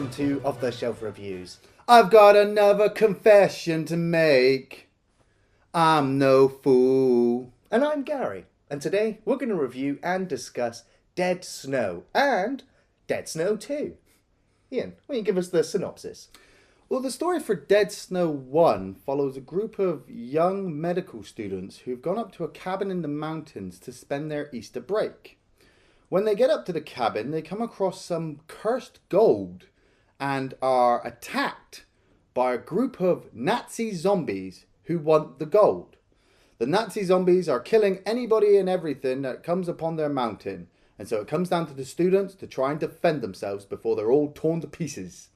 welcome to Off the Shelf Reviews. I've got another confession to make. I'm no fool. And I'm Gary, and today we're going to review and discuss Dead Snow and Dead Snow 2. Iain, why don't you give us the synopsis? Well, the story for Dead Snow 1 follows a group of young medical students who've gone up to a cabin in the mountains to spend their Easter break. When they get up to the cabin, they come across some cursed gold and are attacked by a group of Nazi zombies who want the gold. The Nazi zombies are killing anybody and everything that comes upon their mountain, and so it comes down to the students to try and defend themselves before they're all torn to pieces.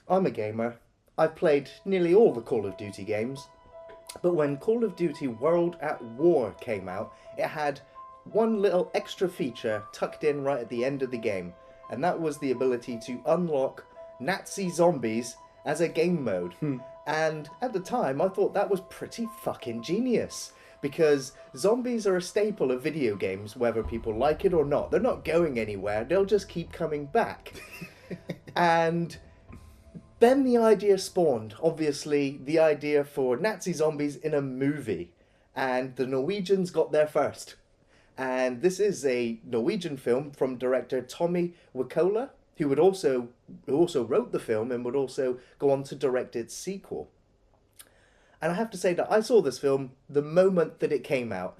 I'm a gamer. I've played nearly all the Call of Duty games, but when Call of Duty World at War came out, it had one little extra feature tucked in right at the end of the game, and that was the ability to unlock Nazi zombies as a game mode. And at the time, I thought that was pretty fucking genius, because zombies are a staple of video games, whether people like it or not. They're not going anywhere, they'll just keep coming back. And then the idea spawned, obviously, the idea for Nazi zombies in a movie, and the Norwegians got there first. And this is a Norwegian film from director Tommy Wirkola, who also wrote the film and would also go on to direct its sequel. And I have to say that I saw this film the moment that it came out,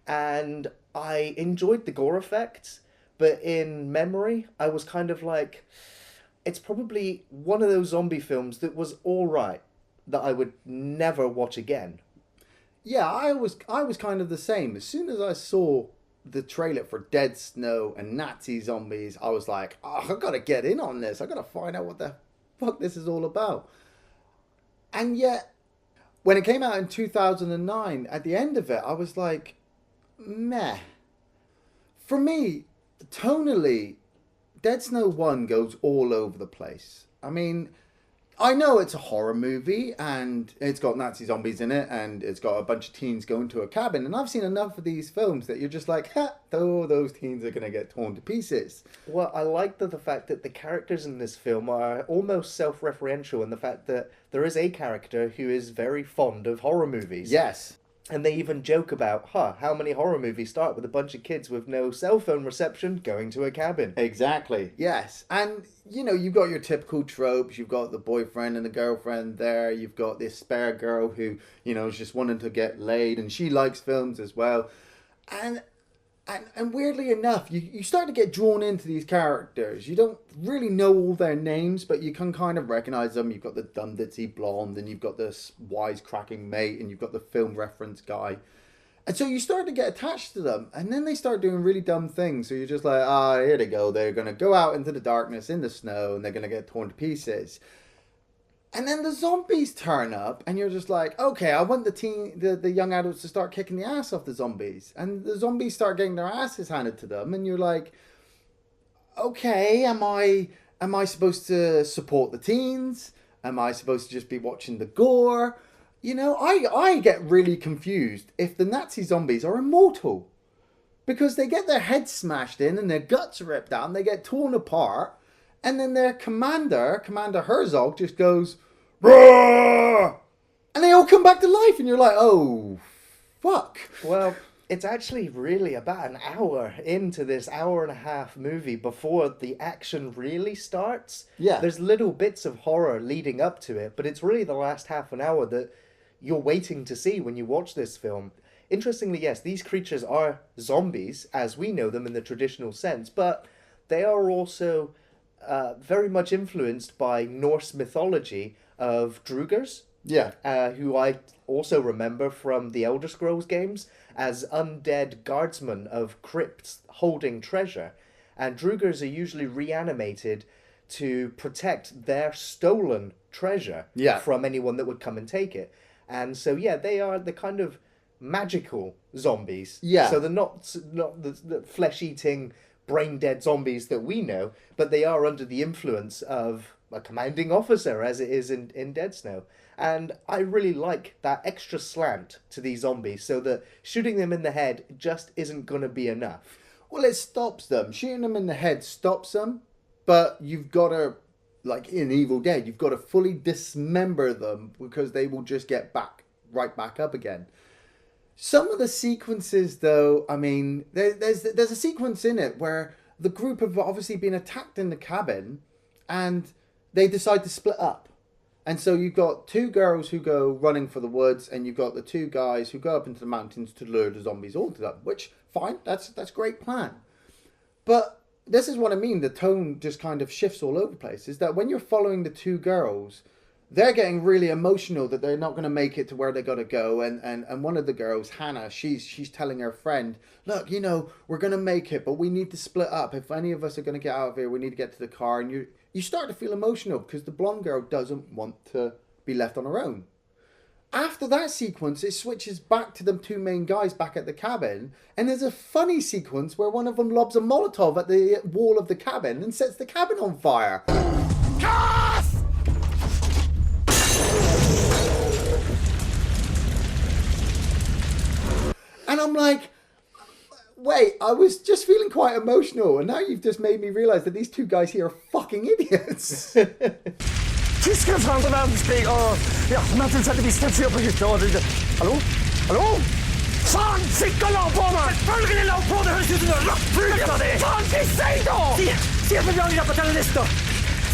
and I enjoyed the gore effects, but in memory, I was kind of like, it's probably one of those zombie films that was all right, that I would never watch again. Yeah, I was kind of the same. As soon as I saw the trailer for Dead Snow and Nazi zombies, I was like, oh, I gotta get in on this. I gotta find out what the fuck this is all about. And yet, when it came out in 2009, at the end of it, I was like, meh. For me, tonally, Dead Snow 1 goes all over the place. I mean, I know it's a horror movie and it's got Nazi zombies in it and it's got a bunch of teens going to a cabin, and I've seen enough of these films that you're just like, ha, oh, those teens are going to get torn to pieces. Well, I like the fact that the characters in this film are almost self-referential, and the fact that there is a character who is very fond of horror movies. Yes. And they even joke about, how many horror movies start with a bunch of kids with no cell phone reception going to a cabin? Exactly, yes. And, you know, you've got your typical tropes. You've got the boyfriend and the girlfriend there. You've got this spare girl who, you know, is just wanting to get laid, and she likes films as well. And weirdly enough, you start to get drawn into these characters. You don't really know all their names, but you can kind of recognize them. You've got the dumb ditzy blonde, and you've got this wisecracking mate, and you've got the film reference guy. And so you start to get attached to them, and then they start doing really dumb things. So you're just like, here they go. They're going to go out into the darkness in the snow, and they're going to get torn to pieces. And then the zombies turn up, and you're just like, okay, I want the young adults to start kicking the ass off the zombies. And the zombies start getting their asses handed to them, and you're like, okay, am I supposed to support the teens? Am I supposed to just be watching the gore? You know, I get really confused if the Nazi zombies are immortal. Because they get their heads smashed in, and their guts ripped out, and they get torn apart. And then their Commander Herzog, just goes, "Roar!" And they all come back to life. And you're like, oh, fuck. Well, it's actually really about an hour into this hour-and-a-half movie before the action really starts. Yeah. There's little bits of horror leading up to it, but it's really the last half an hour that you're waiting to see when you watch this film. Interestingly, yes, these creatures are zombies, as we know them in the traditional sense, but they are also very much influenced by Norse mythology of Drugers. Yeah. Who I also remember from the Elder Scrolls games as undead guardsmen of crypts holding treasure. And Drugers are usually reanimated to protect their stolen treasure from anyone that would come and take it. And so, yeah, they are the kind of magical zombies. Yeah. So they're not the flesh-eating, brain-dead zombies that we know, but they are under the influence of a commanding officer, as it is in Dead Snow. And I really like that extra slant to these zombies, so that shooting them in the head just isn't going to be enough. Well, it stops them. Shooting them in the head stops them, but you've got to like in Evil Dead, you've got to fully dismember them because they will just get right back up again. Some of the sequences, though, I mean, there's a sequence in it where the group have obviously been attacked in the cabin and they decide to split up. And so you've got two girls who go running for the woods and you've got the two guys who go up into the mountains to lure the zombies all to them, which, fine, that's a great plan. But this is what I mean, the tone just kind of shifts all over the place, is that when you're following the two girls, they're getting really emotional that they're not going to make it to where they got to go. And one of the girls, Hannah, she's telling her friend, look, you know, we're going to make it, but we need to split up. If any of us are going to get out of here, we need to get to the car. And you start to feel emotional because the blonde girl doesn't want to be left on her own. After that sequence, it switches back to the two main guys back at the cabin. And there's a funny sequence where one of them lobs a Molotov at the wall of the cabin and sets the cabin on fire. Cast! And I'm like, wait, I was just feeling quite emotional. And now you've just made me realise that these two guys here are fucking idiots. Tyskarnas andra världskrig och ja, naturligtvis vi ställer sig upp på hytten och det. Hallå? Hallå? Fan, skicka lag på mig! Följer lag på det, hörs ut som en rattflyga dig! Fan, säg då! Se på Björn på terrorister!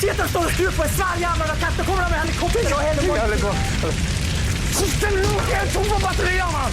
Se att de står och stupar i Sverige, andra katter kommer de med helikopter och helikopter! Skicka lag, jag tog på batterierna!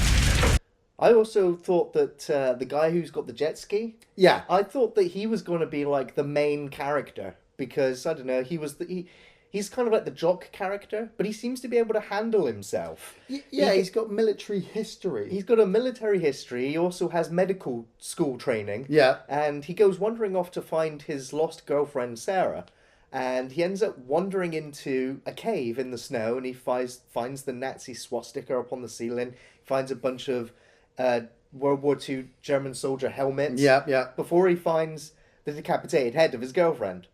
I also thought that the guy who's got the jet ski, yeah, I thought that he was going to be like the main character because, I don't know, he's kind of like the jock character, but he seems to be able to handle himself. He's got military history. He's got a military history. He also has medical school training. Yeah. And he goes wandering off to find his lost girlfriend, Sarah. And he ends up wandering into a cave in the snow, and he finds the Nazi swastika up on the ceiling, finds a bunch of World War II German soldier helmets. Yeah. Before he finds the decapitated head of his girlfriend.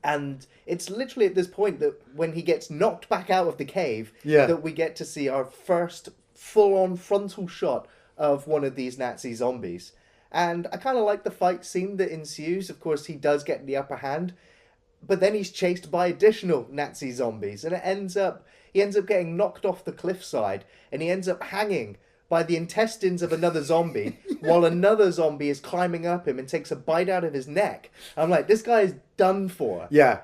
And it's literally at this point that when he gets knocked back out of the cave, that we get to see our first full-on frontal shot of one of these Nazi zombies. And I kind of like the fight scene that ensues. Of course, he does get the upper hand, but then he's chased by additional Nazi zombies, and he ends up getting knocked off the cliffside, and he ends up hanging by the intestines of another zombie while another zombie is climbing up him and takes a bite out of his neck. I'm like, this guy is done for. Yeah.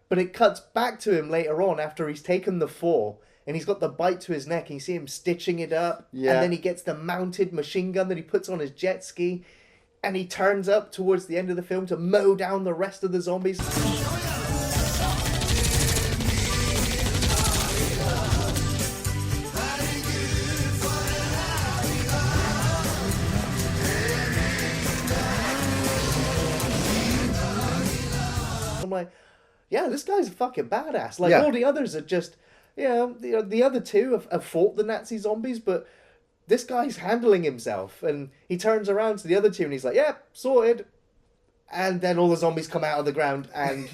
But it cuts back to him later on after he's taken the fall and he's got the bite to his neck and you see him stitching it up. Yeah. And then he gets the mounted machine gun that he puts on his jet ski and he turns up towards the end of the film to mow down the rest of the zombies. Like, yeah, this guy's a fucking badass. Like, all the others are just, the other two have fought the Nazi zombies, but this guy's handling himself. And he turns around to the other two and he's like, yeah, sorted. And then all the zombies come out of the ground and...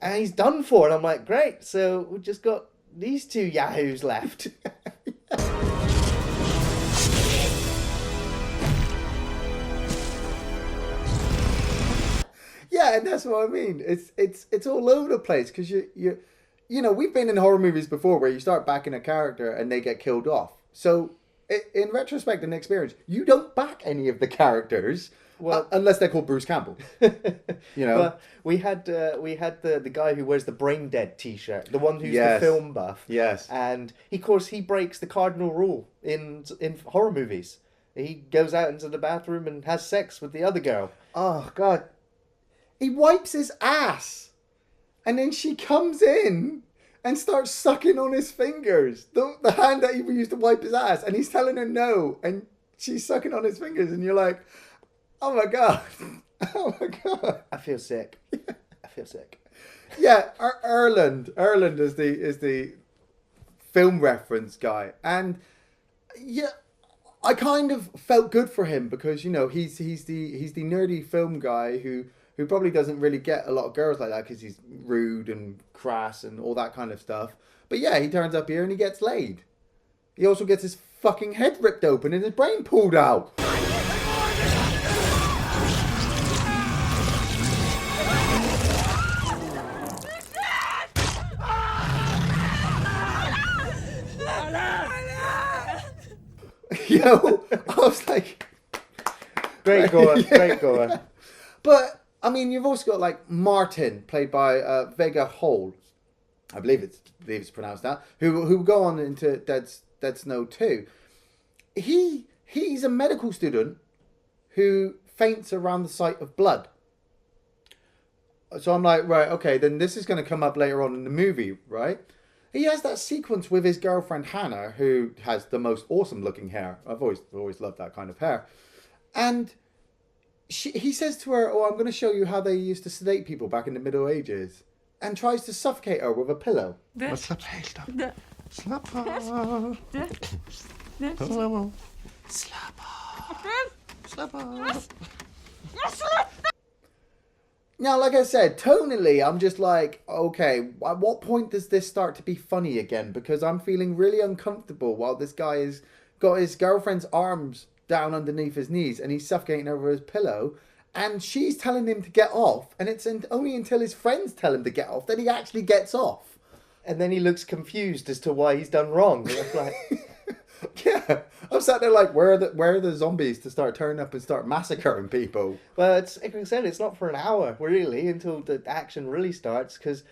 and he's done for. And I'm like, great, so we've just got these two yahoos left. Yeah, and that's what I mean. It's all over the place because you know, we've been in horror movies before where you start backing a character and they get killed off. So in retrospect and experience, you don't back any of the characters, unless they're called Bruce Campbell. You know, well, we had the guy who wears the Brain Dead T-shirt, the one who's the film buff. Yes, and of course he breaks the cardinal rule in horror movies. He goes out into the bathroom and has sex with the other girl. Oh God. He wipes his ass, and then she comes in and starts sucking on his fingers. The hand that he used to wipe his ass, and he's telling her no, and she's sucking on his fingers, and you're like, oh my God. Oh my God. I feel sick. I feel sick. Yeah, Erland is the film reference guy, and yeah, I kind of felt good for him because, you know, he's the nerdy film guy who probably doesn't really get a lot of girls like that because he's rude and crass and all that kind of stuff. But yeah, he turns up here and he gets laid. He also gets his fucking head ripped open and his brain pulled out. I was like, Great goer. But I mean, you've also got like Martin, played by Vegar Hoel, I believe it's pronounced that, who go on into Dead Snow 2. He's a medical student who faints around the sight of blood. So I'm like, right, okay, then this is going to come up later on in the movie, right? He has that sequence with his girlfriend Hannah, who has the most awesome looking hair. I've always loved that kind of hair. And he says to her, "Oh, I'm going to show you how they used to sedate people back in the Middle Ages," and tries to suffocate her with a pillow. Slapp helt av. Slapp av. Slapp av. Now, like I said, tonally, I'm just like, okay, at what point does this start to be funny again? Because I'm feeling really uncomfortable while this guy has got his girlfriend's arms down underneath his knees and he's suffocating over his pillow, and she's telling him to get off, and it's only until his friends tell him to get off that he actually gets off. And then he looks confused as to why he's done wrong. It's like... Yeah, I'm sat there like, where are the zombies to start turning up and start massacring people? Well, like I said, it's not for an hour, really, until the action really starts, because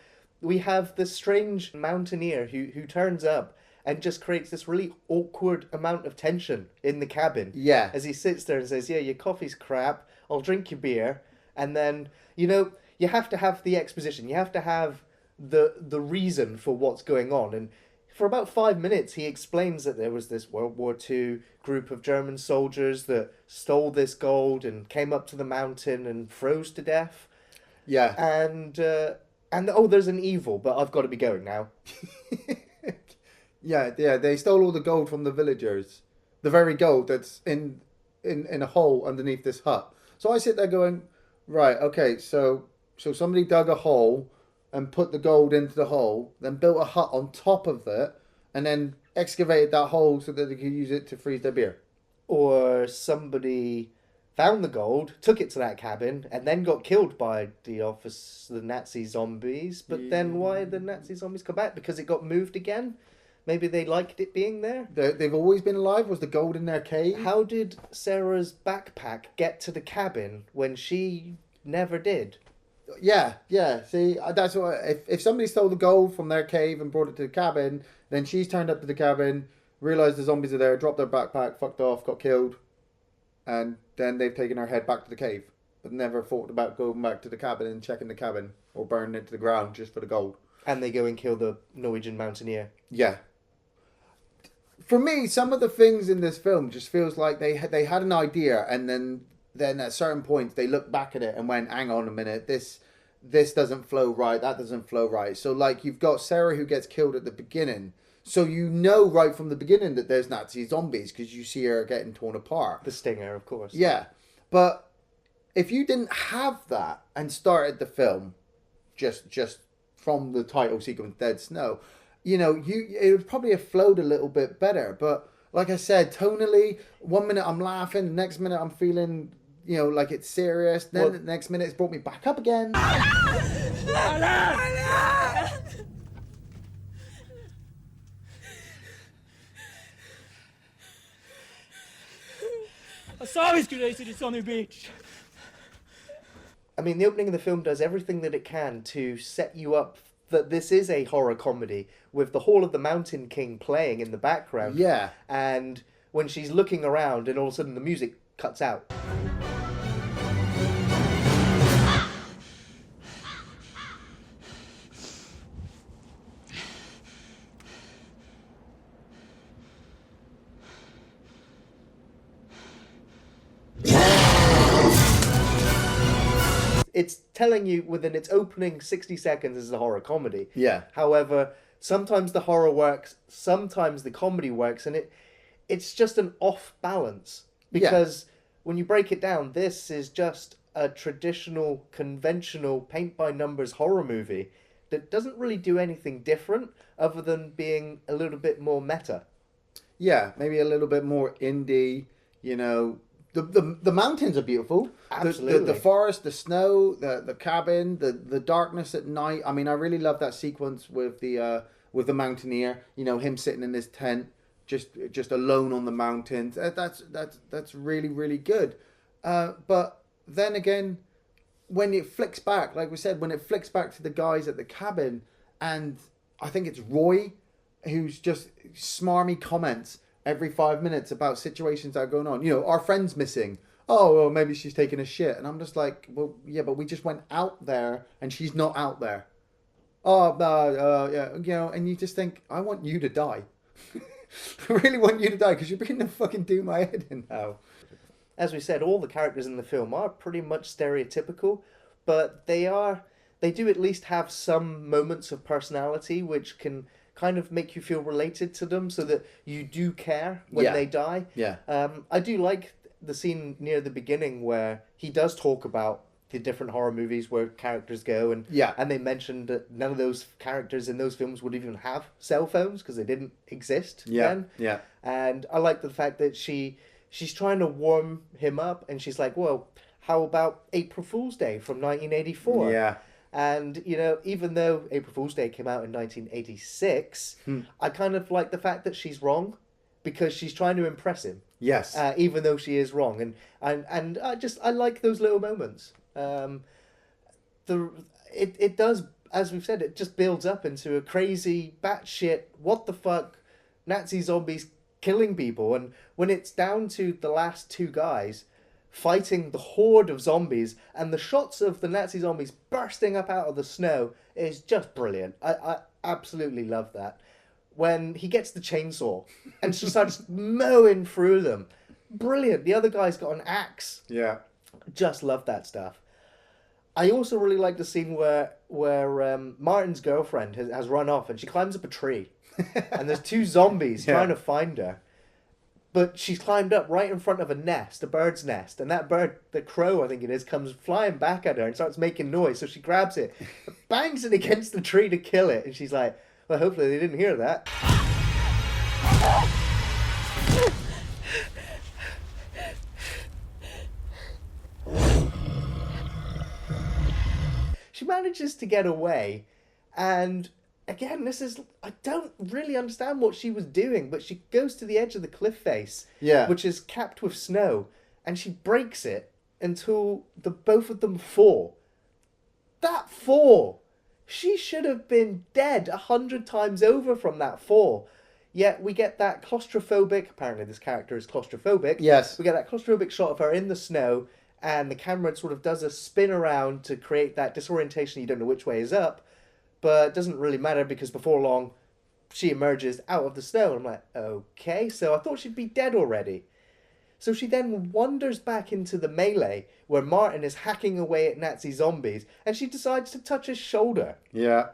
we have this strange mountaineer who turns up and just creates this really awkward amount of tension in the cabin. Yeah. As he sits there and says, yeah, your coffee's crap, I'll drink your beer. And then, you have to have the exposition. You have to have the reason for what's going on. And for about 5 minutes, he explains that there was this World War II group of German soldiers that stole this gold and came up to the mountain and froze to death. Yeah. And there's an evil, but I've got to be going now. Yeah, they stole all the gold from the villagers. The very gold that's in a hole underneath this hut. So I sit there going, right, okay, so somebody dug a hole and put the gold into the hole, then built a hut on top of it, and then excavated that hole so that they could use it to freeze their beer. Or somebody found the gold, took it to that cabin, and then got killed by the Nazi zombies. But then why did the Nazi zombies come back? Because it got moved again? Maybe they liked it being there? They've always been alive? Was the gold in their cave? How did Sarah's backpack get to the cabin when she never did? Yeah. See, that's what. If somebody stole the gold from their cave and brought it to the cabin, then she's turned up to the cabin, realised the zombies are there, dropped their backpack, fucked off, got killed, and then they've taken her head back to the cave, but never thought about going back to the cabin and checking the cabin or burning it to the ground just for the gold. And they go and kill the Norwegian mountaineer. Yeah. For me, some of the things in this film just feels like they had an idea, and then at certain points they looked back at it and went, hang on a minute, this doesn't flow right, that doesn't flow right. So like you've got Sarah who gets killed at the beginning, so you know right from the beginning that there's Nazi zombies because you see her getting torn apart. The stinger, of course. Yeah, but if you didn't have that and started the film just from the title sequence Dead Snow, it would probably have flowed a little bit better. But like I said, tonally, 1 minute I'm laughing, the next minute I'm feeling, like it's serious. Then the next minute it's brought me back up again. I saw his grace at the sunny beach. I mean, the opening of the film does everything that it can to set you up that this is a horror comedy with the Hall of the Mountain King playing in the background. Yeah. And when she's looking around and all of a sudden the music cuts out. It's telling you within its opening 60 seconds is a horror comedy. Yeah. However, sometimes the horror works, sometimes the comedy works, and it's just an off balance. Because when you break it down, this is just a traditional, conventional, paint-by-numbers horror movie that doesn't really do anything different other than being a little bit more meta. Yeah, maybe a little bit more indie, The mountains are beautiful. Absolutely. The forest, the snow, the cabin, the darkness at night. I mean, I really love that sequence with the mountaineer. Him sitting in his tent, just alone on the mountains. That's really, really good. But then again, when it flicks back, like we said, when it flicks back to the guys at the cabin, and I think it's Roy who's just smarmy comments every 5 minutes about situations that are going on. You know, our friend's missing. Oh, well, maybe she's taking a shit. And I'm just like, well, yeah, but we just went out there and she's not out there. Oh, yeah, you know, and you just think, I want you to die. I really want you to die because you're beginning to fucking do my head in now. As we said, all the characters in the film are pretty much stereotypical, but they do at least have some moments of personality which can kind of make you feel related to them so that you do care when they die. Yeah. I do like the scene near the beginning where he does talk about the different horror movies where characters go, and they mentioned that none of those characters in those films would even have cell phones because they didn't exist then. Yeah. And I like the fact that she's trying to warm him up, and she's like, well, how about April Fool's Day from 1984? Yeah. And, you know, even though April Fool's Day came out in 1986, I kind of like the fact that she's wrong because she's trying to impress him. Yes. Even though she is wrong. And I like those little moments. It does, as we've said, it just builds up into a crazy, batshit, what the fuck, Nazi zombies killing people. And when it's down to the last two guys fighting the horde of zombies, and the shots of the Nazi zombies bursting up out of the snow is just brilliant. I absolutely love that. When he gets the chainsaw and just starts mowing through them. Brilliant. The other guy's got an axe. Yeah. Just love that stuff. I also really like the scene where Martin's girlfriend has run off and she climbs up a tree. And there's two zombies trying to find her. But she's climbed up right in front of a nest, a bird's nest. And that bird, the crow I think it is, comes flying back at her and starts making noise. So she grabs it, bangs it against the tree to kill it. And she's like, well, hopefully they didn't hear that. She manages to get away, and again, I don't really understand what she was doing, but she goes to the edge of the cliff face, which is capped with snow, and she breaks it until both of them fall. That fall! She should have been dead 100 times over from that fall. Yet we get that claustrophobic, apparently this character is claustrophobic. Yes. We get that claustrophobic shot of her in the snow, and the camera sort of does a spin around to create that disorientation. You don't know which way is up, but it doesn't really matter because before long, she emerges out of the snow. I'm like, okay, so I thought she'd be dead already. So she then wanders back into the melee where Martin is hacking away at Nazi zombies, and she decides to touch his shoulder. Yeah.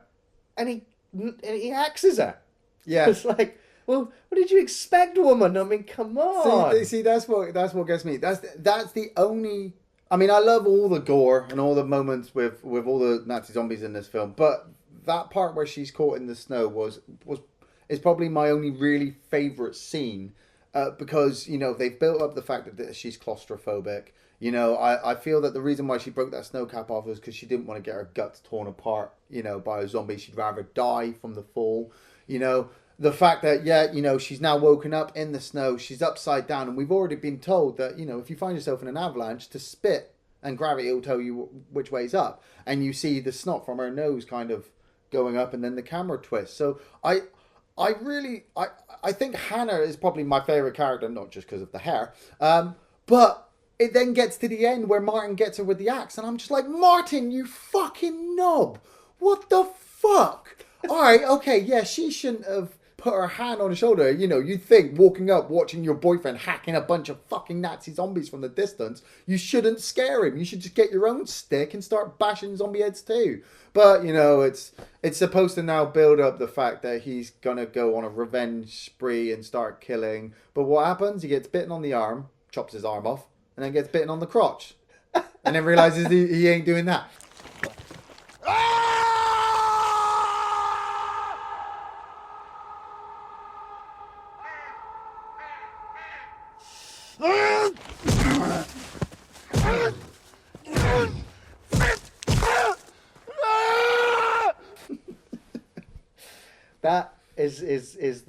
And he axes her. Yeah. It's like, well, what did you expect, woman? I mean, come on. See, that's what gets me. That's the only. I mean, I love all the gore and all the moments with all the Nazi zombies in this film, but that part where she's caught in the snow is probably my only really favorite scene, because you know they've built up the fact that she's claustrophobic. You know, I feel that the reason why she broke that snow cap off was because she didn't want to get her guts torn apart, you know, by a zombie. She'd rather die from the fall. You know, the fact that, you know, she's now woken up in the snow, she's upside down, and we've already been told that, you know, if you find yourself in an avalanche, to spit and gravity will tell you which way's up. And you see the snot from her nose kind of going up, and then the camera twists. So I think Hannah is probably my favourite character, not just because of the hair, but it then gets to the end where Martin gets her with the axe, and I'm just like, Martin, you fucking knob! What the fuck? Alright, okay, yeah, she shouldn't have put her hand on his shoulder. You know, you'd think walking up, watching your boyfriend hacking a bunch of fucking Nazi zombies from the distance, you shouldn't scare him. You should just get your own stick and start bashing zombie heads too. But, you know, it's supposed to now build up the fact that he's gonna go on a revenge spree and start killing. But what happens? He gets bitten on the arm, chops his arm off, and then gets bitten on the crotch. And then realizes he ain't doing that. That is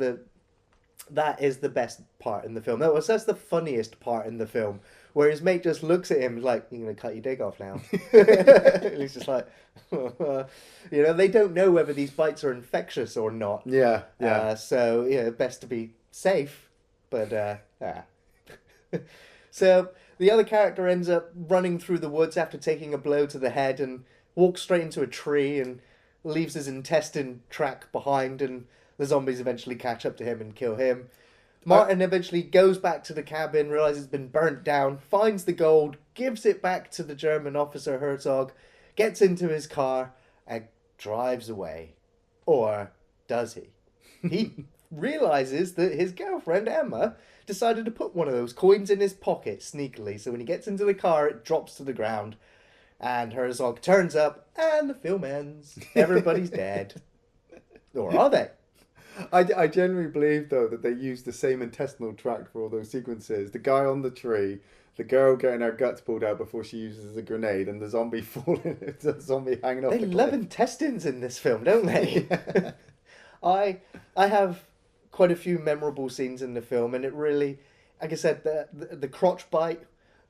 that is the best part in the film. That's the funniest part in the film, where his mate just looks at him like, "You're gonna cut your dick off now." And he's just like, they don't know whether these bites are infectious or not. Yeah, yeah. So best to be safe. But so the other character ends up running through the woods after taking a blow to the head and walks straight into a tree and leaves his intestine track behind, and the zombies eventually catch up to him and kill him. Martin eventually goes back to the cabin, realizes it's been burnt down, finds the gold, gives it back to the German officer Herzog, gets into his car, and drives away. Or does he? He realizes that his girlfriend, Emma, decided to put one of those coins in his pocket sneakily, so when he gets into the car, it drops to the ground. And Herzog turns up, and the film ends. Everybody's dead. Or are they? I genuinely believe, though, that they used the same intestinal tract for all those sequences. The guy on the tree, the girl getting her guts pulled out before she uses a grenade, and the zombie falling, the zombie hanging off the cliff. They love intestines in this film, don't they? Yeah. I have quite a few memorable scenes in the film, and it really, like I said, the crotch bite,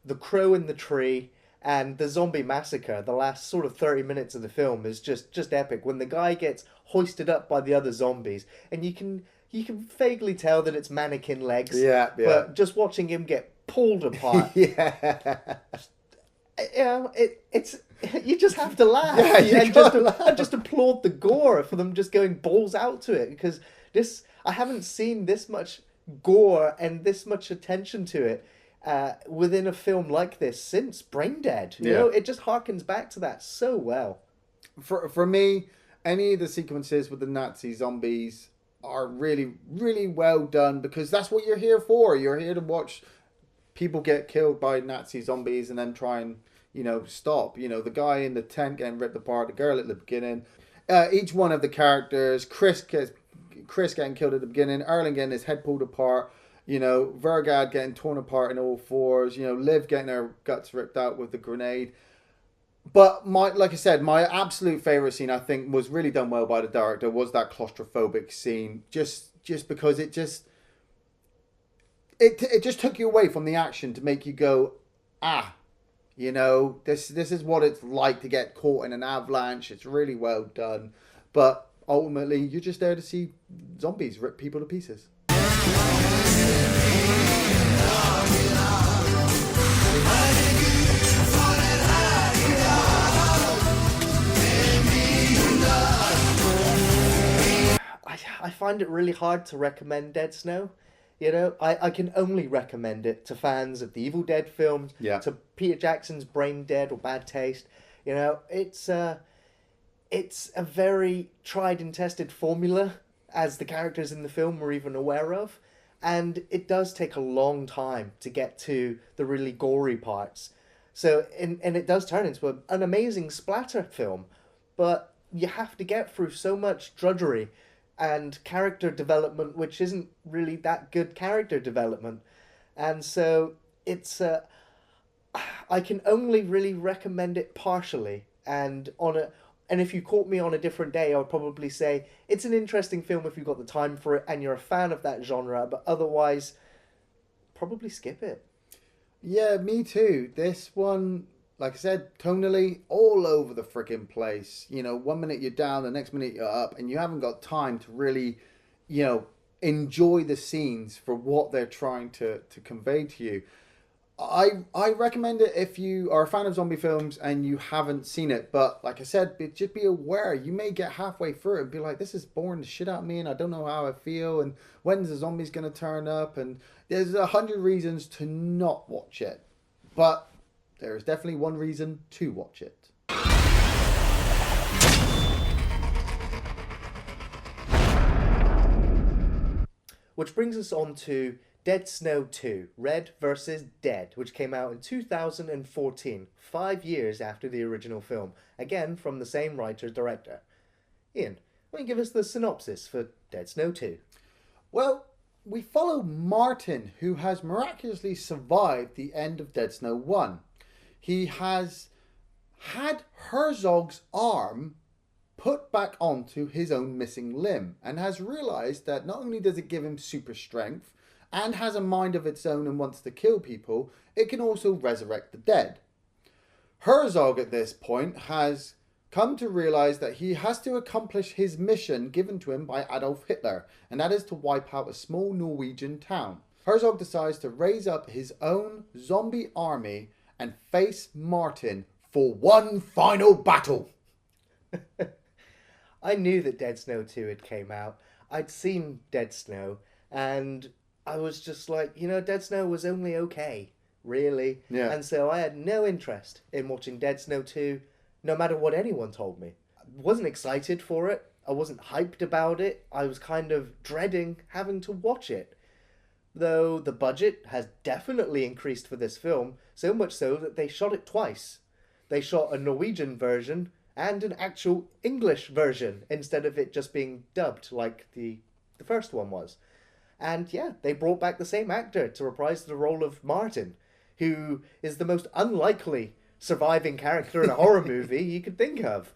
the crow in the tree, and the zombie massacre, the last sort of 30 minutes of the film is just epic. When the guy gets hoisted up by the other zombies, and you can vaguely tell that it's mannequin legs. Yeah. But just watching him get pulled apart. Yeah. It's you just have to laugh. Yeah, and just applaud the gore for them just going balls out to it, because I haven't seen this much gore and this much attention to it within a film like this since Brain Dead. You know, it just harkens back to that so well. For me, any of the sequences with the Nazi zombies are really, really well done, because that's what you're here for. You're here to watch people get killed by Nazi zombies and then try and, stop. The guy in the tent getting ripped apart, the girl at the beginning. Each one of the characters, Chris getting killed at the beginning, Ørjan getting his head pulled apart, Vegar getting torn apart in all fours, Liv getting her guts ripped out with the grenade. But like I said, my absolute favourite scene, I think, was really done well by the director, was that claustrophobic scene. Just because it just took you away from the action to make you go, this is what it's like to get caught in an avalanche. It's really well done. But ultimately, you're just there to see zombies rip people to pieces. I find it really hard to recommend Dead Snow. I can only recommend it to fans of the Evil Dead films, to Peter Jackson's Brain Dead or Bad Taste. It's a very tried and tested formula, as the characters in the film were even aware of, and it does take a long time to get to the really gory parts. So, and it does turn into an amazing splatter film, but you have to get through so much drudgery and character development, which isn't really that good character development. And so it's I can only really recommend it partially, and if you caught me on a different day, I would probably say it's an interesting film if you've got the time for it and you're a fan of that genre, but otherwise probably skip it. Yeah, me too. This one, like I said, tonally, all over the freaking place. 1 minute you're down, the next minute you're up, and you haven't got time to really, enjoy the scenes for what they're trying to convey to you. I recommend it if you are a fan of zombie films and you haven't seen it. But like I said, just be aware. You may get halfway through it and be like, this is boring the shit out of me and I don't know how I feel. And when's the zombies going to turn up? And there's 100 reasons to not watch it. But there is definitely one reason to watch it. Which brings us on to Dead Snow 2, Red vs. Dead, which came out in 2014, 5 years after the original film, again from the same writer-director. Iain, why don't you give us the synopsis for Dead Snow 2? Well, we follow Martin, who has miraculously survived the end of Dead Snow 1. He has had Herzog's arm put back onto his own missing limb and has realised that not only does it give him super strength and has a mind of its own and wants to kill people, it can also resurrect the dead. Herzog at this point has come to realise that he has to accomplish his mission given to him by Adolf Hitler, and that is to wipe out a small Norwegian town. Herzog decides to raise up his own zombie army and face Martin for one final battle. I knew that Dead Snow 2 had came out. I'd seen Dead Snow, and I was just like, Dead Snow was only okay, really. Yeah. And so I had no interest in watching Dead Snow 2, no matter what anyone told me. I wasn't excited for it. I wasn't hyped about it. I was kind of dreading having to watch it. Though the budget has definitely increased for this film, so much so that they shot it twice. They shot a Norwegian version and an actual English version instead of it just being dubbed like the first one was. And yeah, they brought back the same actor to reprise the role of Martin, who is the most unlikely surviving character in a horror movie you could think of.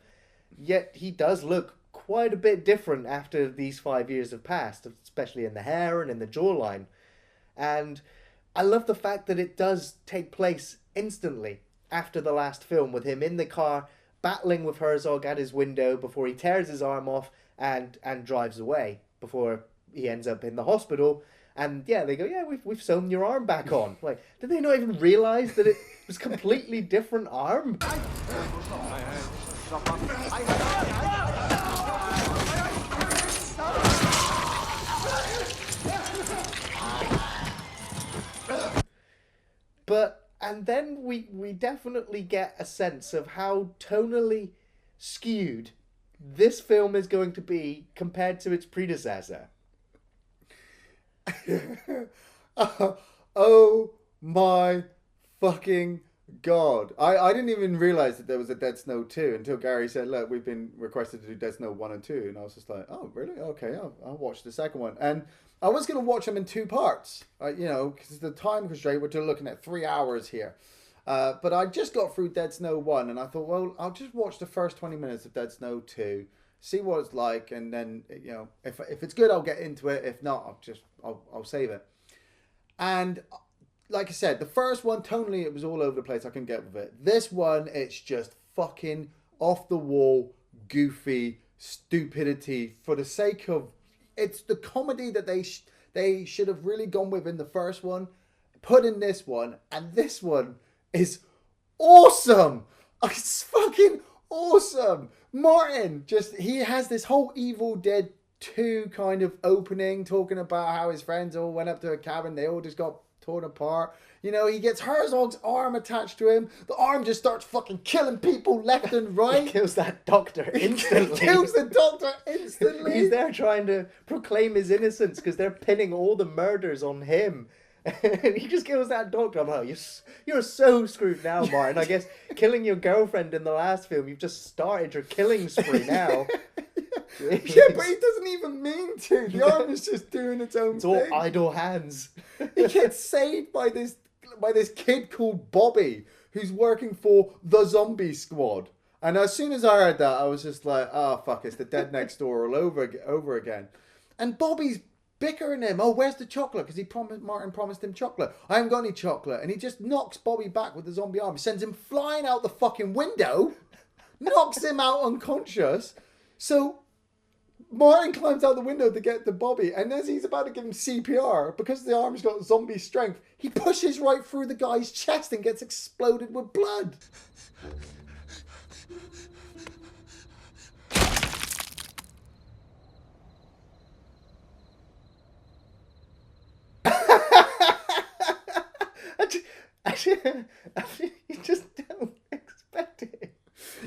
Yet he does look quite a bit different after these 5 years have passed, especially in the hair and in the jawline. And I love the fact that it does take place instantly after the last film, with him in the car battling with Herzog at his window before he tears his arm off and drives away, before he ends up in the hospital. And yeah, they go, yeah, we've sewn your arm back on. Like, did they not even realise that it was a completely different arm? And then we definitely get a sense of how tonally skewed this film is going to be compared to its predecessor. Oh my fucking god. I didn't even realise that there was a Dead Snow 2 until Gary said, look, we've been requested to do Dead Snow 1 and 2. And I was just like, oh, really? Okay, I'll watch the second one. And I was going to watch them in two parts, because the time constraint, we're looking at 3 hours here. But I just got through Dead Snow 1 and I thought, well, I'll just watch the first 20 minutes of Dead Snow 2, see what it's like, and then, if it's good, I'll get into it. If not, I'll save it. And like I said, the first one, tonally, it was all over the place. I couldn't get with it. This one, it's just fucking off the wall, goofy stupidity for the sake of... It's the comedy that they should have really gone with in the first one, put in this one, and this one is awesome. It's fucking awesome. Martin, he has this whole Evil Dead 2 kind of opening, talking about how his friends all went up to a cabin, they all just got torn apart. He gets Herzog's arm attached to him. The arm just starts fucking killing people left and right. He kills that doctor instantly. Kills the doctor instantly. He's there trying to proclaim his innocence because they're pinning all the murders on him. And he just kills that doctor. I'm like, you're so screwed now, Martin. I guess killing your girlfriend in the last film, you've just started your killing spree now. Yeah, but he doesn't even mean to. The arm is just doing its own thing. It's all idle hands. He gets saved by this kid called Bobby, who's working for the Zombie Squad. And as soon as I heard that, I was just like, oh, fuck, it's the Dead Next Door all over again. And Bobby's bickering him. Oh, where's the chocolate? Because Martin promised him chocolate. I haven't got any chocolate. And he just knocks Bobby back with the zombie arm. Sends him flying out the fucking window. Knocks him out unconscious. So Martin climbs out the window to get to Bobby, and as he's about to give him CPR, because the arm's got zombie strength, he pushes right through the guy's chest and gets exploded with blood. You just don't expect it.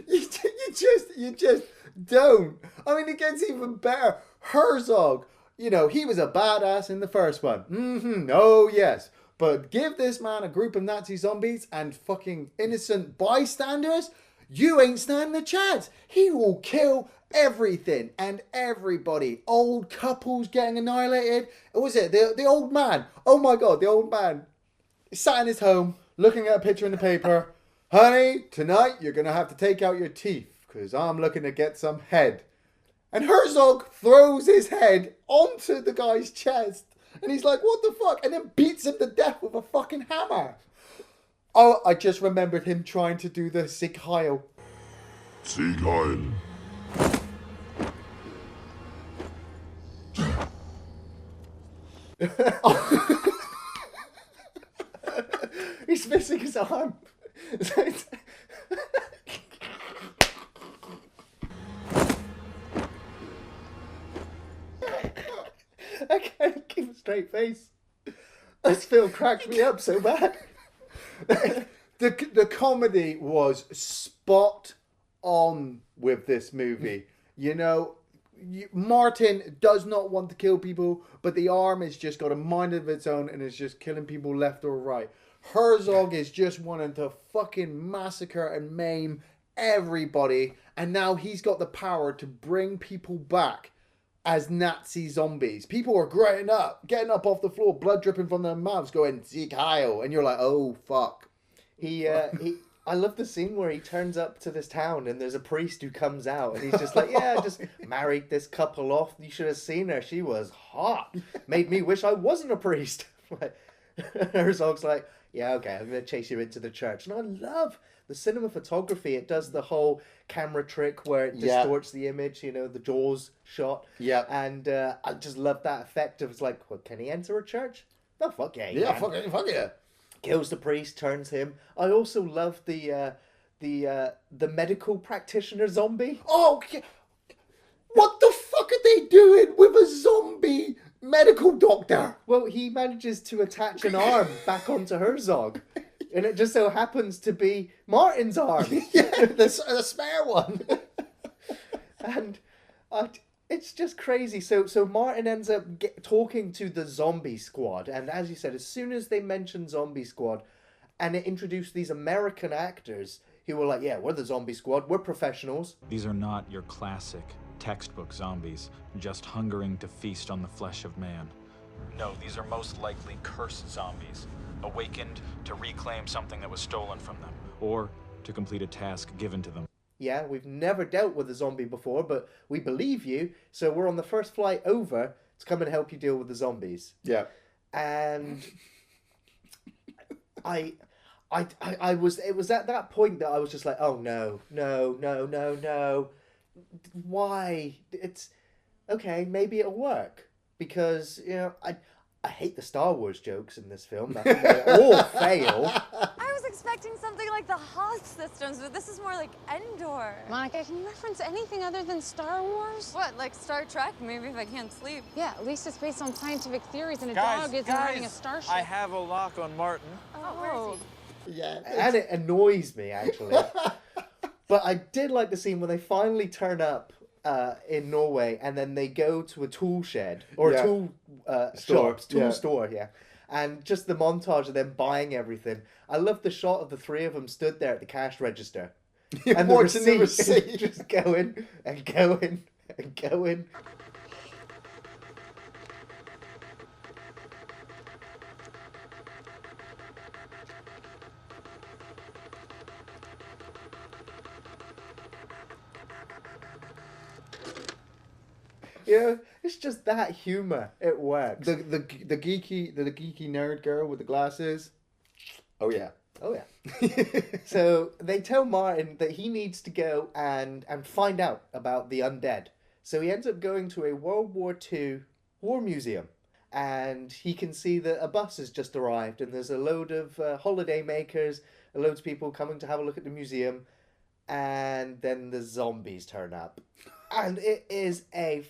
You just don't. I mean, it gets even better. Herzog, he was a badass in the first one. Oh, yes. But give this man a group of Nazi zombies and fucking innocent bystanders, you ain't standing a chance. He will kill everything and everybody. Old couples getting annihilated. What was it? The old man. Oh my God, the old man sat in his home looking at a picture in the paper. Honey, tonight you're going to have to take out your teeth because I'm looking to get some head. And Herzog throws his head onto the guy's chest. And he's like, what the fuck? And then beats him to death with a fucking hammer. Oh, I just remembered him trying to do the Stig Heil. Stig Heil. He's missing his arm. I can't keep a straight face. This film cracked me up so bad. The comedy was spot on with this movie. You know, Martin does not want to kill people, but the arm has just got a mind of its own and is just killing people left or right. Herzog is just wanting to fucking massacre and maim everybody, and now he's got the power to bring people back as Nazi zombies. People are getting up off the floor, blood dripping from their mouths, going Sieg Heil, and you're like, oh fuck. I love the scene where he turns up to this town and there's a priest who comes out and he's just like, yeah, I just married this couple off. You should have seen her. She was hot. Made me wish I wasn't a priest. Like, Herzog's like, yeah, okay, I'm going to chase you into the church. And I love the cinematography. It does the whole camera trick where it distorts the image, you know, the Jaws shot. Yeah. And I just love that effect of, it's like, well, can he enter a church? No, fuck yeah. Yeah, fuck yeah. Kills the priest, turns him. I also love the medical practitioner zombie. Oh, what the fuck are they doing with a zombie medical doctor? Well, he manages to attach an arm back onto Herzog. And it just so happens to be Martin's arm. Yeah, the spare one. And it's just crazy. So Martin ends up talking to the zombie squad. And as you said, as soon as they mention zombie squad and it introduced these American actors who were like, yeah, we're the zombie squad. We're professionals. These are not your classic textbook zombies, just hungering to feast on the flesh of man. No, these are most likely cursed zombies, awakened to reclaim something that was stolen from them, or to complete a task given to them. Yeah, we've never dealt with a zombie before, but we believe you, so we're on the first flight over to come and help you deal with the zombies. Yeah. And it was at that point that I was just like, oh no. Why? It's okay, maybe it'll work. Because, you know, I hate the Star Wars jokes in this film. I think they all fail. I was expecting something like the Hoth systems, but this is more like Endor. Monica, can you reference anything other than Star Wars? What, like Star Trek? Maybe if I can't sleep. Yeah, at least it's based on scientific theories and a dog isn't riding a starship. I have a lock on Martin. Oh, where is he? Yeah. And it annoys me, actually. But I did like the scene when they finally turn up in Norway and then they go to a tool shed or a tool store, yeah. And just the montage of them buying everything. I love the shot of the three of them stood there at the cash register. And the receipt just going and going and going. You know, it's just that humor. It works. The geeky nerd girl with the glasses. Oh yeah. Oh yeah. So they tell Martin that he needs to go and find out about the undead. So he ends up going to a World War II war museum. And he can see that a bus has just arrived and there's a load of holiday makers, loads of people coming to have a look at the museum. And then the zombies turn up. And it is a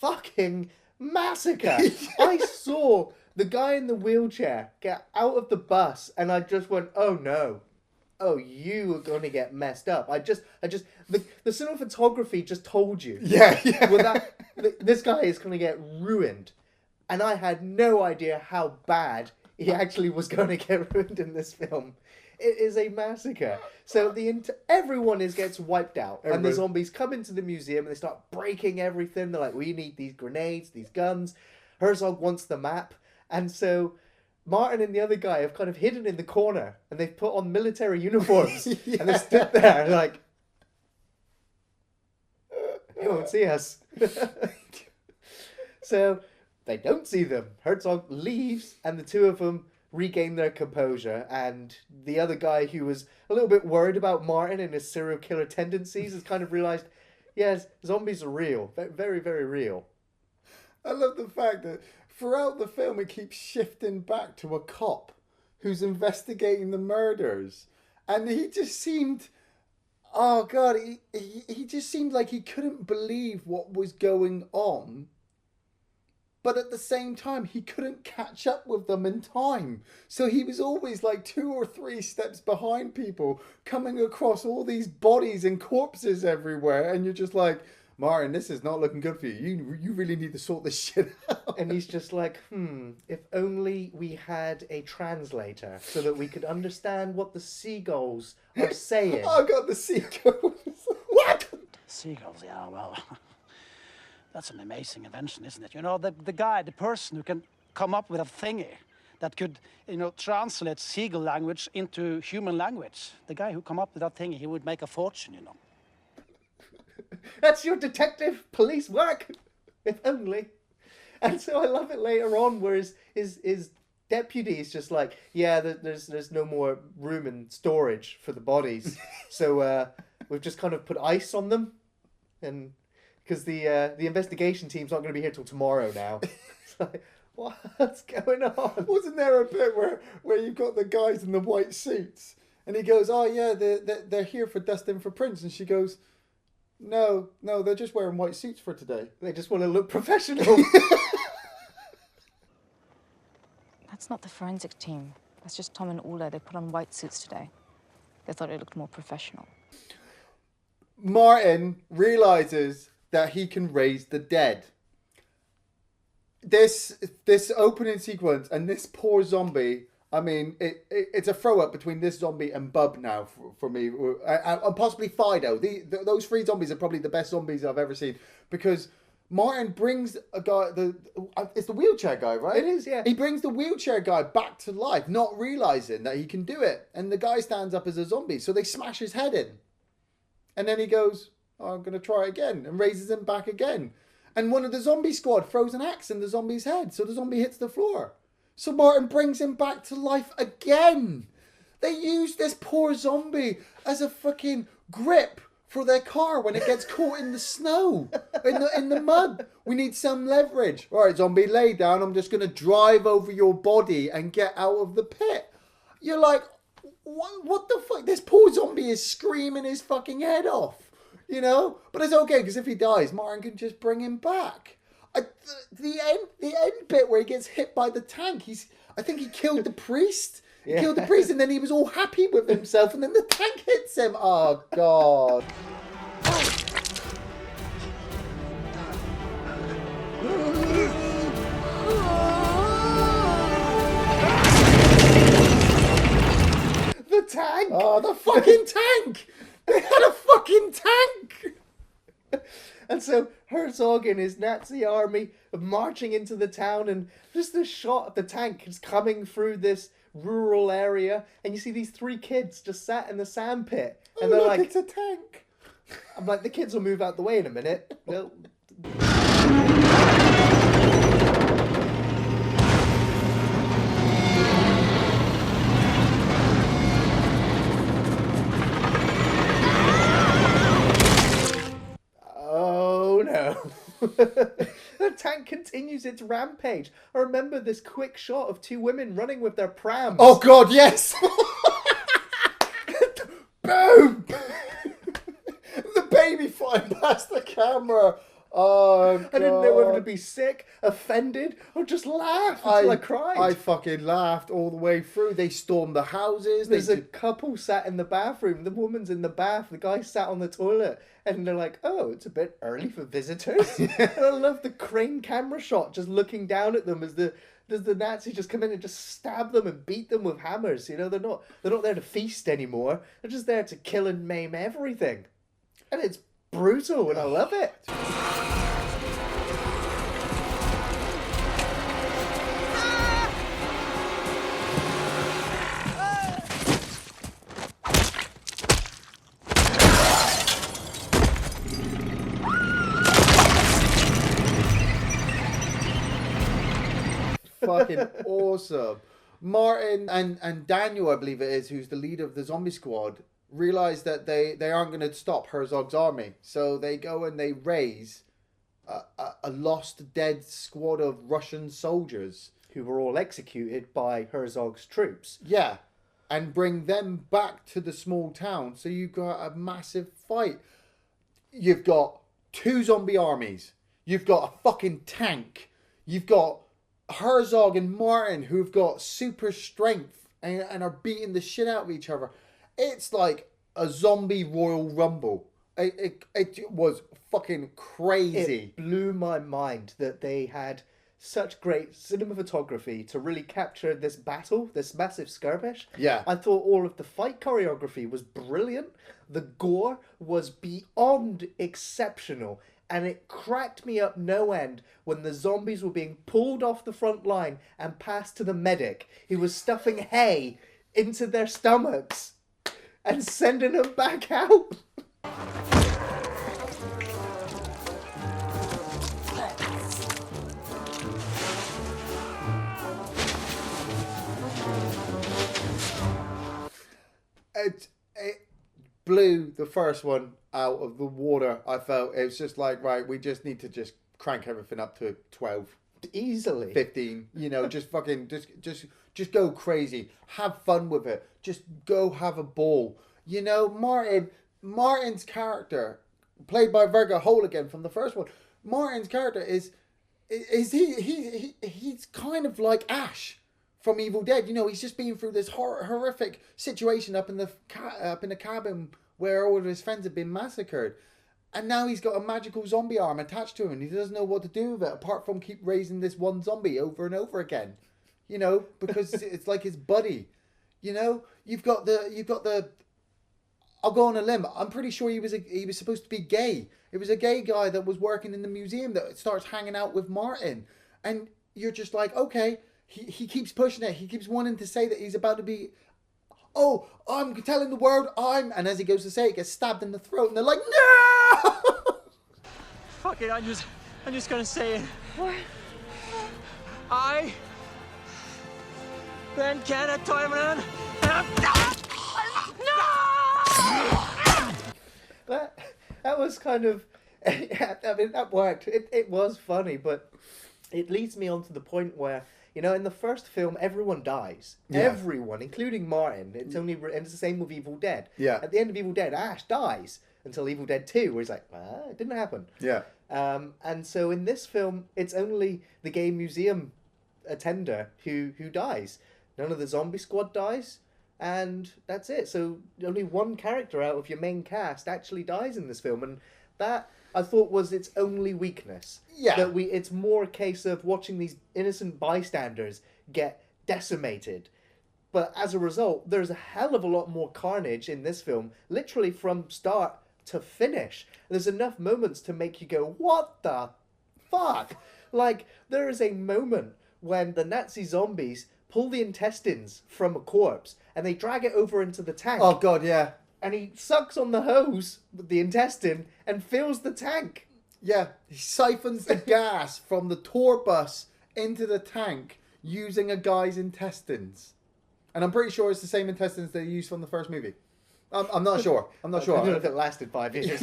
fucking massacre. I saw the guy in the wheelchair get out of the bus and I just went, oh no. Oh, you are going to get messed up. The cinematography just told you. Yeah. Well, this guy is going to get ruined. And I had no idea how bad he actually was going to get ruined in this film. It is a massacre. So everyone gets wiped out. And the zombies come into the museum and they start breaking everything. They're like, we need these grenades, these guns. Herzog wants the map. And so Martin and the other guy have kind of hidden in the corner. And they've put on military uniforms. And they stood there like... You won't see us. So they don't see them. Herzog leaves, and the two of them regain their composure. And the other guy who was a little bit worried about Martin and his serial killer tendencies has kind of realised, yes, zombies are real. Very, very real. I love the fact that throughout the film it keeps shifting back to a cop who's investigating the murders. And he just seemed... Oh, God, he just seemed like he couldn't believe what was going on. But at the same time, he couldn't catch up with them in time. So he was always like 2 or 3 steps behind people, coming across all these bodies and corpses everywhere. And you're just like, Martin, this is not looking good for you. You really need to sort this shit out. And he's just like, if only we had a translator so that we could understand what the seagulls are saying. Oh, God, the seagulls. What? Seagulls, yeah, well, that's an amazing invention, isn't it? You know, the guy, the person who can come up with a thingy that could, translate seagull language into human language. The guy who come up with that thingy, he would make a fortune, That's your detective police work, if only. And so I love it later on where his deputy is just like, yeah, there's no more room in storage for the bodies. So we've just kind of put ice on them. And because the investigation team's not going to be here till tomorrow now. It's like, what's going on? Wasn't there a bit where you've got the guys in the white suits and he goes, oh yeah, they're here for Dustin for Prince, and she goes, no, they're just wearing white suits for today. They just want to look professional. That's not the forensic team. That's just Tom and Ola. They put on white suits today. They thought it looked more professional. Martin realizes that he can raise the dead. This opening sequence and this poor zombie, I mean, it's a throw-up between this zombie and Bub now for me. And possibly Fido. Those 3 zombies are probably the best zombies I've ever seen. Because Martin brings a guy... It's the wheelchair guy, right? It is, yeah. He brings the wheelchair guy back to life, not realising that he can do it. And the guy stands up as a zombie, so they smash his head in. And then he goes, oh, I'm going to try again, and raises him back again. And one of the zombie squad throws an axe in the zombie's head, so the zombie hits the floor. So Martin brings him back to life again. They use this poor zombie as a fucking grip for their car when it gets caught in the snow, in the mud. We need some leverage. All right, zombie, lay down. I'm just going to drive over your body and get out of the pit. You're like, what the fuck? This poor zombie is screaming his fucking head off, But it's okay, because if he dies, Martin can just bring him back. The end bit where he gets hit by the tank, I think he killed the priest. He killed the priest, and then he was all happy with himself, and then the tank hits him. Oh, God. The tank! Oh, the fucking tank! They had a fucking tank! And so Herzog and his Nazi army are marching into the town, and just this shot of the tank is coming through this rural area, and you see these 3 kids just sat in the sand pit, and they're like, it's a tank. I'm like, the kids will move out the way in a minute. They'll... Oh no. The tank continues its rampage. I remember this quick shot of 2 women running with their prams. Oh, God, yes! Boom! The baby flying past the camera. Oh, God. I didn't know whether to be sick, offended, or just laugh until I cried. I fucking laughed all the way through. They stormed the houses. There's a couple sat in the bathroom. The woman's in the bath. The guy sat on the toilet. And they're like, oh, it's a bit early for visitors. And I love the crane camera shot just looking down at them as the Nazis just come in and just stab them and beat them with hammers. They're not there to feast anymore. They're just there to kill and maim everything. And it's brutal, and I love it. fucking awesome. Martin and Daniel, I believe it is, who's the leader of the zombie squad, realize that they aren't going to stop Herzog's army. So they go and they raise a lost, dead squad of Russian soldiers. Who were all executed by Herzog's troops. Yeah. And bring them back to the small town. So you've got a massive fight. You've got 2 zombie armies. You've got a fucking tank. You've got Herzog and Martin who've got super strength and are beating the shit out of each other. It's like a zombie Royal Rumble. It was fucking crazy. It blew my mind that they had such great cinematography to really capture this battle, this massive skirmish. Yeah. I thought all of the fight choreography was brilliant. The gore was beyond exceptional. And it cracked me up no end when the zombies were being pulled off the front line and passed to the medic. He was stuffing hay into their stomachs and sending them back out. It blew the first one out of the water. I felt it was just like, right, we just need to just crank everything up to 12 easily, 15, just fucking just go crazy, have fun with it, just go have a ball. Martin's character, played by Vegar, Hoel again from the first one, Martin's character is he's kind of like Ash from Evil Dead. He's just been through this horrific situation up in the cabin where all of his friends have been massacred. And now he's got a magical zombie arm attached to him and he doesn't know what to do with it apart from keep raising this one zombie over and over again. Because it's like his buddy. You've got the I'll go on a limb. I'm pretty sure he was supposed to be gay. It was a gay guy that was working in the museum that starts hanging out with Martin. And you're just like, okay, he keeps pushing it. He keeps wanting to say that he's about to be, oh, I'm telling the world I'm, and as he goes to say it, gets stabbed in the throat, and they're like, no! Fuck it, I'm just gonna say it. What? I, Ben Kenneth Toivonen, That was kind of, I mean, that worked. It was funny, but it leads me on to the point where, in the first film, everyone dies. Yeah. Everyone, including Martin. It's the same with Evil Dead. Yeah. At the end of Evil Dead, Ash dies until Evil Dead 2, where he's like, it didn't happen. Yeah. And so in this film, it's only the gay museum attender who dies. None of the zombie squad dies, and that's it. So only one character out of your main cast actually dies in this film, and that I thought was its only weakness. Yeah. That it's more a case of watching these innocent bystanders get decimated. But as a result, there's a hell of a lot more carnage in this film, literally from start to finish. There's enough moments to make you go, what the fuck? Like, there is a moment when the Nazi zombies pull the intestines from a corpse and they drag it over into the tank. Oh, God, yeah. And he sucks on the hose with the intestine and fills the tank. Yeah, he siphons the gas from the tour bus into the tank using a guy's intestines. And I'm pretty sure it's the same intestines they used from the first movie. I'm not sure. I'm not sure. I don't know if it lasted 5 years.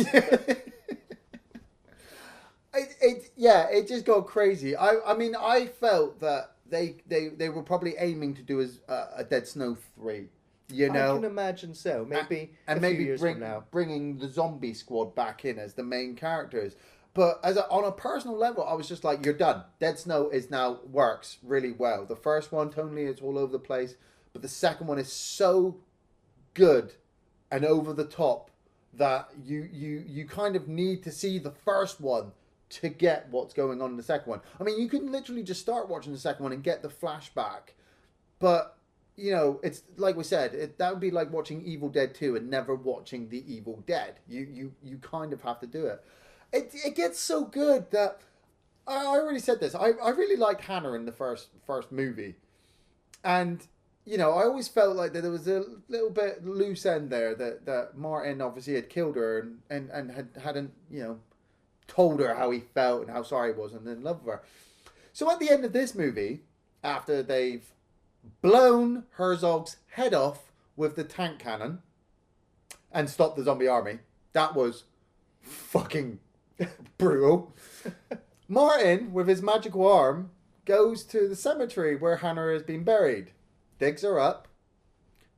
It just got crazy. I mean, I felt that they were probably aiming to do as a Dead Snow 3. I can imagine so. Maybe and a maybe few years from now. bringing the zombie squad back in as the main characters. But on a personal level, I was just like, you're done. Dead Snow works really well. The first one, tonally, it's all over the place. But the second one is so good and over the top that you kind of need to see the first one to get what's going on in the second one. I mean, you can literally just start watching the second one and get the flashback. But, it's like we said, that would be like watching Evil Dead 2 and never watching The Evil Dead. You kind of have to do it. It gets so good that I already said this. I really liked Hannah in the first movie. And, I always felt like that there was a little bit loose end there that Martin obviously had killed her and hadn't, told her how he felt and how sorry he was and in love with her. So at the end of this movie, after they've blown Herzog's head off with the tank cannon and stopped the zombie army. That was fucking brutal. Martin, with his magical arm, goes to the cemetery where Hannah has been buried, digs her up,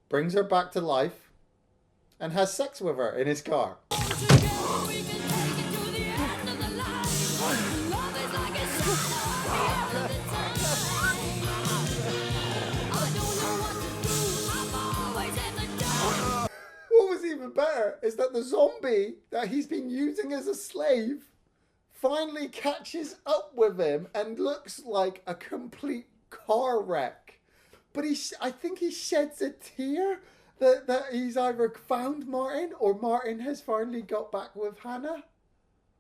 brings her back to life, and has sex with her in his car. What was even better is that the zombie that he's been using as a slave finally catches up with him and looks like a complete car wreck. But I think he sheds a tear that he's either found Martin or Martin has finally got back with Hannah.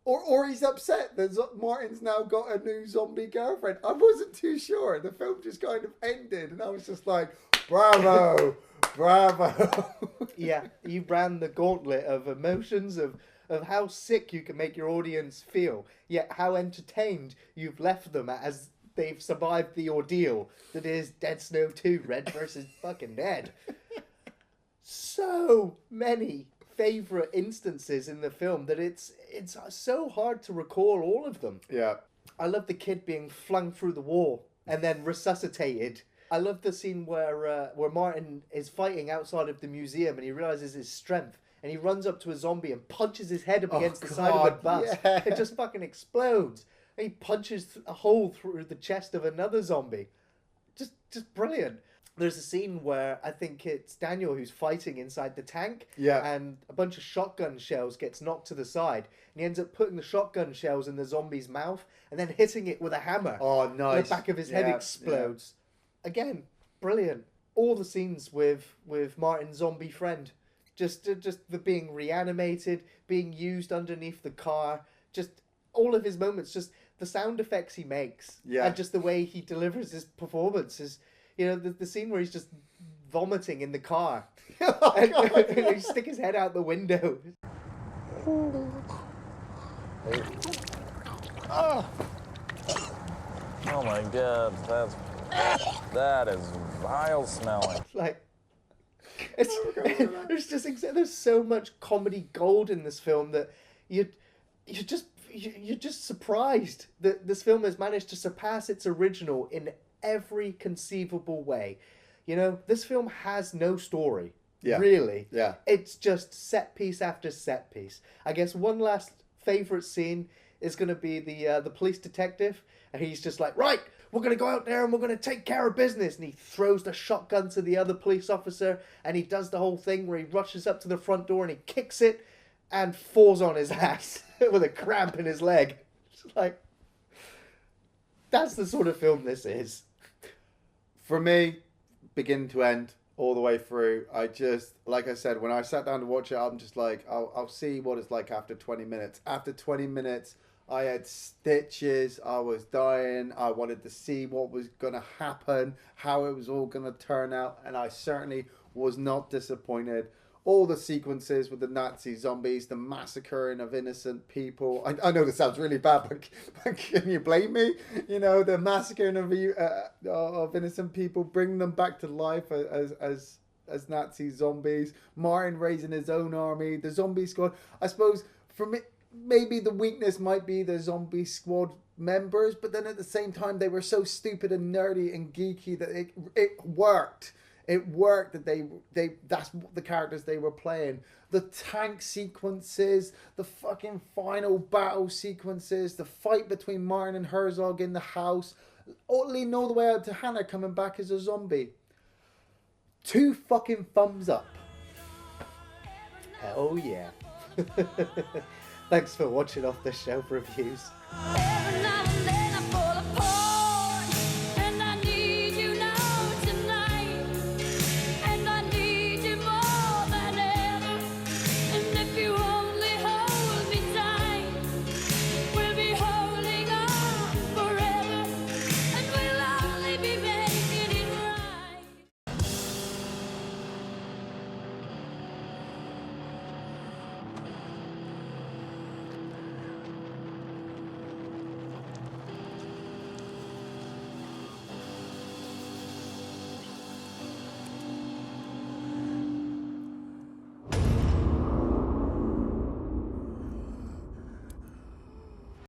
Or he's upset that Martin's now got a new zombie girlfriend. I wasn't too sure. The film just kind of ended and I was just like, bravo, bravo. Yeah, you ran the gauntlet of emotions, of how sick you can make your audience feel, yet how entertained you've left them as they've survived the ordeal that is Dead Snow 2, Red versus fucking Ned. So many favourite instances in the film that it's so hard to recall all of them. Yeah. I love the kid being flung through the wall and then resuscitated. I love the scene where Martin is fighting outside of the museum and he realises his strength and he runs up to a zombie and punches his head up against the side of the bus. Yeah. It just fucking explodes. And he punches a hole through the chest of another zombie. Just brilliant. There's a scene where I think it's Daniel who's fighting inside the tank. Yeah. And a bunch of shotgun shells gets knocked to the side. And he ends up putting the shotgun shells in the zombie's mouth and then hitting it with a hammer. Oh, nice. The back of his head explodes. Yeah. Again, brilliant. All the scenes with Martin's zombie friend. Just the being reanimated, being used underneath the car. Just all of his moments. Just the sound effects he makes. Yeah. And just the way he delivers his performances. You know, the scene where he's just vomiting in the car. And he stick his head out the window. Oh my god, that is vile smelling. Like, there's so much comedy gold in this film that you're just surprised that this film has managed to surpass its original in every conceivable way. You know, this film has no story. Yeah. Really. Yeah. It's just set piece after set piece. I guess one last favourite scene is going to be the police detective, and he's just like, right, we're going to go out there and we're going to take care of business. And he throws the shotgun to the other police officer, and he does the whole thing where he rushes up to the front door and he kicks it and falls on his ass with a cramp in his leg. It's like, that's the sort of film this is. For me, beginning to end, all the way through, I just, like I said, when I sat down to watch it, I'm just like, I'll see what it's like after 20 minutes. After 20 minutes, I had stitches, I was dying, I wanted to see what was going to happen, how it was all going to turn out, and I certainly was not disappointed. All the sequences with the Nazi zombies, the massacring of innocent people. I know this sounds really bad, but can you blame me? You know, the massacring of innocent people, bringing them back to life as Nazi zombies. Martin raising his own army, the zombie squad. I suppose for me, maybe the weakness might be the zombie squad members, but then at the same time, they were so stupid and nerdy and geeky that it worked. It worked that that's the characters they were playing. The tank sequences, the fucking final battle sequences, the fight between Martin and Herzog in the house, leading all the way out to Hannah coming back as a zombie. 2 fucking thumbs up. Hell yeah. Thanks for watching Off the Shelf Reviews.